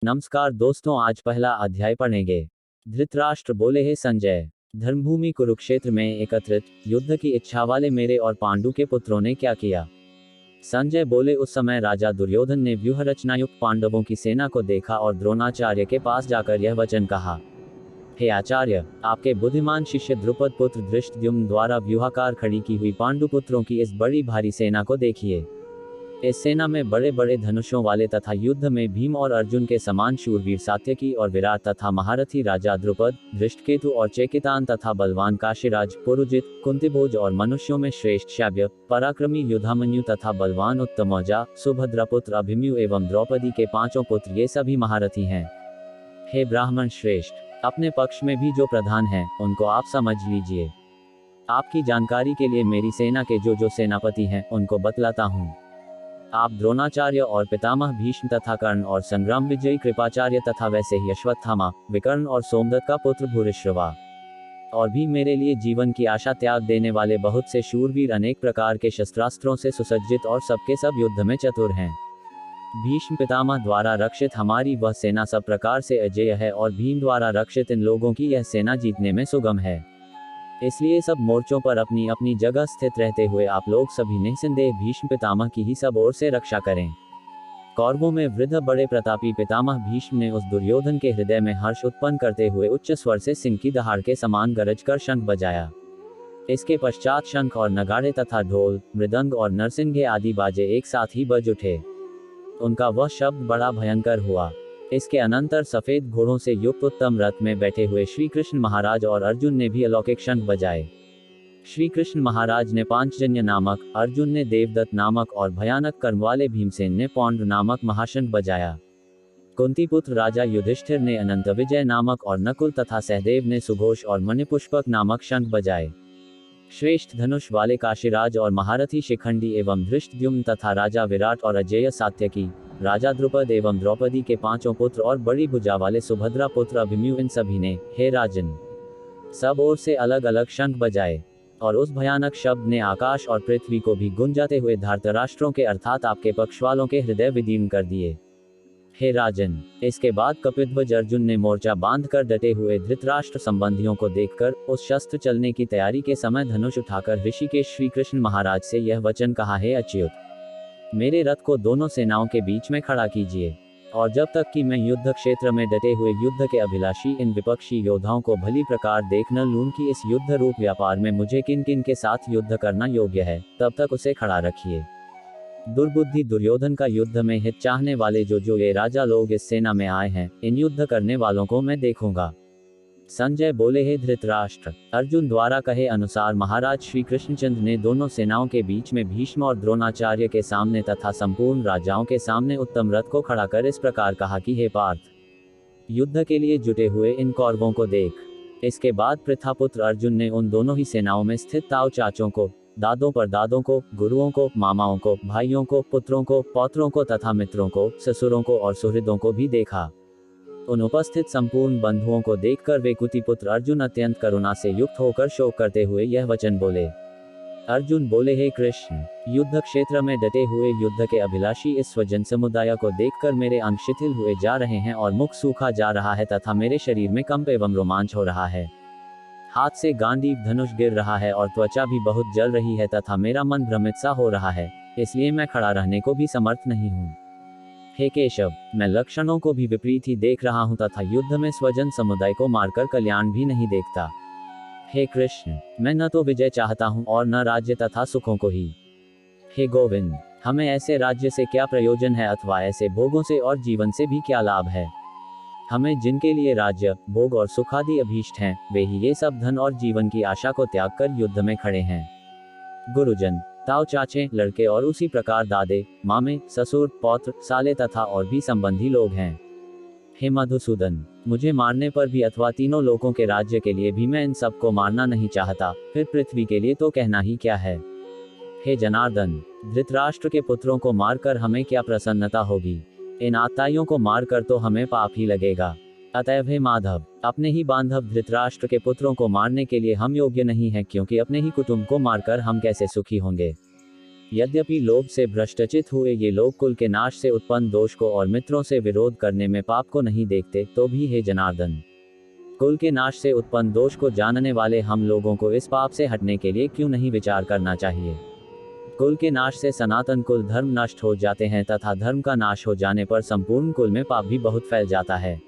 नमस्कार दोस्तों, आज पहला अध्याय पढ़ेंगे। धृतराष्ट्र बोले, हे संजय, धर्मभूमि कुरुक्षेत्र में एकत्रित युद्ध की इच्छा वाले मेरे और पांडु के पुत्रों ने क्या किया। संजय बोले, उस समय राजा दुर्योधन ने व्यूह रचनायुक्त पांडवों की सेना को देखा और द्रोणाचार्य के पास जाकर यह वचन कहा, हे आचार्य, आपके बुद्धिमान शिष्य द्रुपद पुत्र धृष्टद्युम्न द्वारा व्यूहाकार खड़ी की हुई पांडु पुत्रों की इस बड़ी भारी सेना को देखिए। इस सेना में बड़े बड़े धनुषों वाले तथा युद्ध में भीम और अर्जुन के समान शूरवीर सात्यकी और विराट तथा महारथी राजा द्रुपद, धृष्टकेतु और चेकितान तथा बलवान काशीराज, पुरुजित, कुंतीभोज और मनुष्यों में श्रेष्ठ शाव्य, पराक्रमी युधामन्यु तथा बलवान उत्तमौजा, सुभद्रापुत्र अभिमन्यु एवं द्रौपदी के पांचों पुत्र, ये सभी महारथी हैं। हे ब्राह्मण श्रेष्ठ, अपने पक्ष में भी जो प्रधान हैं, उनको आप समझ लीजिए। आपकी जानकारी के लिए मेरी सेना के जो सेनापति हैं, उनको बतलाता हूँ। आप द्रोणाचार्य और पितामह भीष्म तथा कर्ण और संग्राम विजयी कृपाचार्य तथा वैसे ही अश्वत्थामा, विकर्ण और सोमदत्त का पुत्र भूरिश्रवा और भी मेरे लिए जीवन की आशा त्याग देने वाले बहुत से शूरवीर अनेक प्रकार के शस्त्रास्त्रों से सुसज्जित और सबके सब युद्ध में चतुर हैं। भीष्म पितामह द्वारा रक्षित हमारी वह सेना सब प्रकार से अजेय है और भीम द्वारा रक्षित इन लोगों की यह सेना जीतने में सुगम है। इसलिए सब मोर्चों पर अपनी अपनी जगह स्थित रहते हुए आप लोग सभी निसंदेह भीष्म पितामह की ही सब ओर से रक्षा करें। कौरवों में वृद्ध बड़े प्रतापी पितामह भीष्म ने उस दुर्योधन के हृदय में हर्ष उत्पन्न करते हुए उच्च स्वर से सिंह की दहाड़ के समान गरज कर शंख बजाया। इसके पश्चात शंख और नगाड़े तथा ढोल, मृदंग और नरसिंगे आदि बाजे एक साथ ही बज उठे। उनका वह शब्द बड़ा भयंकर हुआ। इसके अनंतर सफेद घोड़ों से युक्त उत्तम रथ में बैठे हुए श्री कृष्ण महाराज और अर्जुन ने भी अलौकिक शंख बजाए। श्री कृष्ण महाराज ने पांचजन्य नामक, अर्जुन ने देवदत्त नामक और भयानक कर्म वाले भीमसेन ने पौंड नामक महाशंख बजाया। कुंतीपुत्र राजा युधिष्ठिर ने अनंत विजय नामक और नकुल तथा सहदेव ने सुघोष और मणिपुष्पक नामक शंख बजाए। श्रेष्ठ धनुष वाले काशीराज और महारथी शिखंडी एवं धृष्टद्युम्न तथा राजा विराट और अजेय सात्यकी, राजा द्रुपद एवं द्रौपदी के पांचों पुत्र और बड़ी भुजा वाले सुभद्रा पुत्र अभिमन्यु, इन सभी ने, हे राजन, सब ओर से अलग अलग शंख बजाए और उस भयानक शब्द ने आकाश और पृथ्वी को भी गुंजाते हुए धार्तराष्ट्रों के अर्थात आपके पक्ष वालों के हृदय विदीर्ण कर दिए। हे राजन, इसके बाद कपिध्वज अर्जुन ने मोर्चा बांधकर डटे हुए धृतराष्ट्र संबंधियों को देखकर उस शस्त्र चलने की तैयारी के समय धनुष उठाकर ऋषिकेश श्री कृष्ण महाराज से यह वचन कहा, हे अच्युत, मेरे रथ को दोनों सेनाओं के बीच में खड़ा कीजिए और जब तक कि मैं युद्ध क्षेत्र में डटे हुए युद्ध के अभिलाषी इन विपक्षी योद्धाओं को भली प्रकार देख न लूं कि इस युद्ध रूप व्यापार में मुझे किन किन के साथ युद्ध करना योग्य है, तब तक उसे खड़ा रखिए। दुर्बुद्धि दुर्योधन का युद्ध में हित चाहने वाले जो ये राजा लोग इस सेना में आए हैं, इन युद्ध करने वालों को मैं देखूंगा। संजय बोले, हे धृतराष्ट्र, अर्जुन द्वारा कहे अनुसार महाराज श्री कृष्णचंद्र ने दोनों सेनाओं के बीच में भीष्म और द्रोणाचार्य के सामने तथा संपूर्ण राजाओं के सामने उत्तम रथ को खड़ा कर इस प्रकार कहा कि हे पार्थ, युद्ध के लिए जुटे हुए इन कौरवों को देख। इसके बाद पृथापुत्र अर्जुन ने उन दोनों ही सेनाओं में स्थित ताऊ चाचों को, दादों परदादों को, गुरुओं को, मामाओं को, भाइयों को, पुत्रों को, पौत्रों को तथा मित्रों को, ससुरों को और सुहृदों को भी देखा। उन उपस्थित संपूर्ण बंधुओं को देखकर वे कुंतीपुत्र अर्जुन अत्यंत करुणा से युक्त होकर शोक करते हुए यह वचन बोले। अर्जुन बोले, हे कृष्ण, युद्ध क्षेत्र में डटे हुए युद्ध के अभिलाषी इस स्वजन समुदाय को देखकर मेरे अंग शिथिल हुए जा रहे हैं और मुख सूखा जा रहा है तथा मेरे शरीर में कंप एवं रोमांच हो रहा है। हाथ से गांडीव धनुष गिर रहा है और त्वचा भी बहुत जल रही है तथा मेरा मन भ्रमित सा हो रहा है, इसलिए मैं खड़ा रहने को भी समर्थ नहीं हूँ। हे केशव, मैं लक्षणों को भी विपरीत ही देख रहा हूँ तथा युद्ध में स्वजन समुदाय को मारकर कल्याण भी नहीं देखता। हे कृष्ण, मैं न तो विजय चाहता हूँ और न राज्य तथा सुखों को ही। हे गोविंद, हमें ऐसे राज्य से क्या प्रयोजन है अथवा ऐसे भोगों से और जीवन से भी क्या लाभ है। हमें जिनके लिए राज्य, भोग और सुखादि अभीष्ट हैं, वे ही ये सब धन और जीवन की आशा को त्याग कर युद्ध में खड़े हैं। गुरुजन, ताऊ चाचे, लड़के और उसी प्रकार दादे, मामे, ससुर, पौत्र, साले तथा और भी संबंधी लोग हैं। हे मधुसूदन, मुझे मारने पर भी अथवा तीनों लोकों के राज्य के लिए भी मैं इन सबको मारना नहीं चाहता, फिर पृथ्वी के लिए तो कहना ही क्या है। हे जनार्दन, धृतराष्ट्र के पुत्रों को मारकर हमें क्या प्रसन्नता होगी। इन आताइयों को मारकर तो हमें पाप ही लगेगा। अतएव हे माधव, अपने ही बांधव धृतराष्ट्र के पुत्रों को मारने के लिए हम योग्य नहीं हैं, क्योंकि अपने ही कुटुंब को मारकर हम कैसे सुखी होंगे। यद्यपि लोभ से भ्रष्टचित हुए ये लोग कुल के नाश से उत्पन्न दोष को और मित्रों से विरोध करने में पाप को नहीं देखते, तो भी हे जनार्दन, कुल के नाश से उत्पन्न दोष को जानने वाले हम लोगों को इस पाप से हटने के लिए क्यों नहीं विचार करना चाहिए। कुल के नाश से सनातन कुल धर्म नष्ट हो जाते हैं तथा धर्म का नाश हो जाने पर संपूर्ण कुल में पाप भी बहुत फैल जाता है।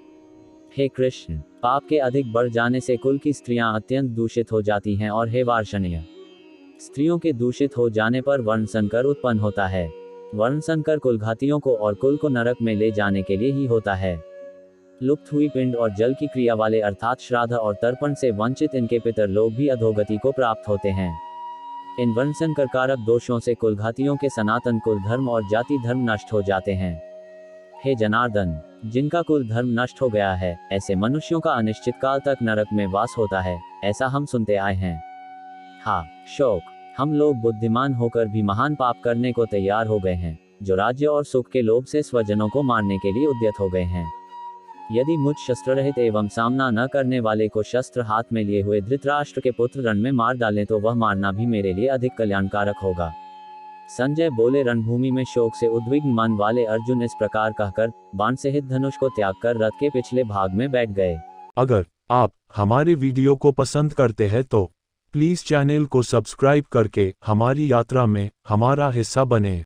हे कृष्ण, पाप के अधिक बढ़ जाने से कुल की स्त्रियां अत्यंत दूषित हो जाती हैं और हे वार्षणीय, स्त्रियों के दूषित हो जाने पर वर्ण संकर उत्पन्न होता है। वर्ण संकर कुलघातियों को और कुल को नरक में ले जाने के लिए ही होता है। लुप्त हुई पिंड और जल की क्रिया वाले अर्थात श्राद्ध और तर्पण से वंचित इनके पितर लोग भी अधोगति को प्राप्त होते हैं। इन वर्णसंकर कारक दोषों से कुलघातियों के सनातन कुल धर्म और जाति धर्म नष्ट हो जाते हैं। हे जनार्दन, जिनका कुल धर्म नष्ट हो गया है, ऐसे मनुष्यों का अनिश्चित काल तक नरक में वास होता है, ऐसा हम सुनते आए हैं। हाँ शोक, हम लोग बुद्धिमान होकर भी महान पाप करने को तैयार हो गए हैं, जो राज्य और सुख के लोभ से स्वजनों को मारने के लिए उद्यत हो गए हैं। यदि मुझ शस्त्र रहित एवं सामना न करने वाले को शस्त्र हाथ में लिए हुए धृतराष्ट्र के पुत्र रण में मार डालें तो वह मारना भी मेरे लिए अधिक कल्याणकारक होगा। संजय बोले। रणभूमि में शोक से उद्विग्न मन वाले अर्जुन इस प्रकार कहकर बाण सहित धनुष को त्याग कर रथ के पिछले भाग में बैठ गए। अगर आप हमारे वीडियो को पसंद करते हैं तो प्लीज चैनल को सब्सक्राइब करके हमारी यात्रा में हमारा हिस्सा बने।